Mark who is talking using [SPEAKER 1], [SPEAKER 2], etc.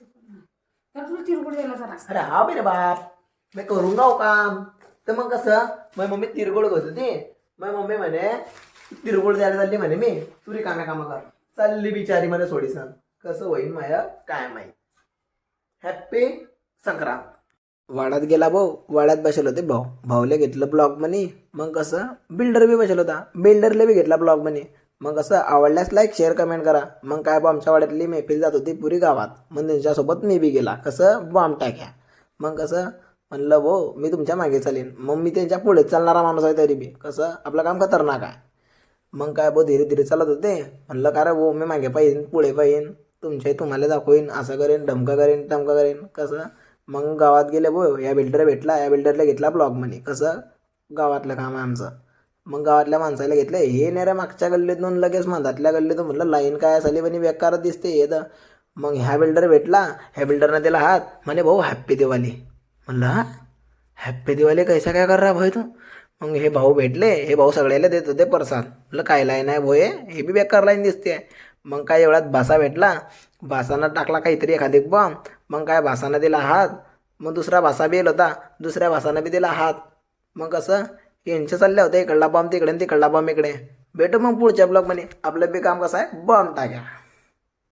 [SPEAKER 1] तर तुला तिरगुड द्यायला जरा.
[SPEAKER 2] अरे हा बे रे बाप, मी करून गाव काम. तर मग कसं माझी मम्मी तिरगोळ होत होती. माझी मम्मी म्हणे तिरगोळ द्यायला चालली म्हणे, मी तू रिकाम्या कामं कर. चालली बिचारी मला सोडीसन. कसं होईन माया काय माहीत. हॅप्पी संक्रांत. वाड्यात गेला भाऊ, वाड्यात बसेल होते भाऊ. भाऊले घेतलं ब्लॉग म्हणे. मग कसं बिल्डर बी बसेल होता, बिल्डरले बी घेतला ब्लॉग म्हणे. मग कसं आवडल्यास लाईक शेअर कमेंट करा. मग काय बा आमच्या वाड्यातली मैफिल जात होती पुरी गावात. मग त्यांच्यासोबत मी बी गेला. कसं बॉम्ब टाक्या. मग कसं म्हणलं भाऊ मी तुमच्या मागे चालेन. मग मी त्यांच्या पुढे चालणारा माणूस आहे तरी बी कसं आपलं काम खतरनाक आहे. मग काय भाऊ धीरे धीरे चालत होते. म्हणलं का रे भाऊ मी मागे पाहिजे पुढे पाहिजे, तुमच्या तुम्हाला दाखवीन, असं करेन धमका करेन धमका करेन. कसं मग गावात गेले भाऊ, या बिल्डर भेटला, या बिल्डरला घेतला ब्लॉग म्हणे. कसं गावातलं काम आहे आमचं. मग गावातल्या माणसाला घेतलं. हे नाही रे मागच्या गल्लीतून लगेच मधातल्या गल्लीतून. म्हणलं लाईन काय झाली म्हणे बेकार दिसते हे तर. मग ह्या बिल्डर भेटला, ह्या बिल्डरनं दिला हात. म्हणे भाऊ हॅप्पी दिवाळी. म्हणलं हा हॅप्पी दिवाळी कैसा काय कर रहा भाई तू. मग हे भाऊ भेटले, हे भाऊ सगळ्याला देत होते प्रसाद. म्हटलं काय लाईन आहे भोये, हे बी बेकार लाईन दिसते. मग काय एवढ्यात भासा भेटला, भासानं टाकला काहीतरी एखादी बॉम्ब. मग काय भासानं दिला हात. मग दुसरा भासा बी येल होता, दुसऱ्या भासानं बी दिला हात. मग कसं यांचे चालले होते इकडला बॉम्ब तिकडे आणि तिकडला बॉम्ब इकडे. भेटू मग पुढच्या ब्लॉग मध्ये. आपलं बी काम कसं आहे बॉम्ब टाक्या.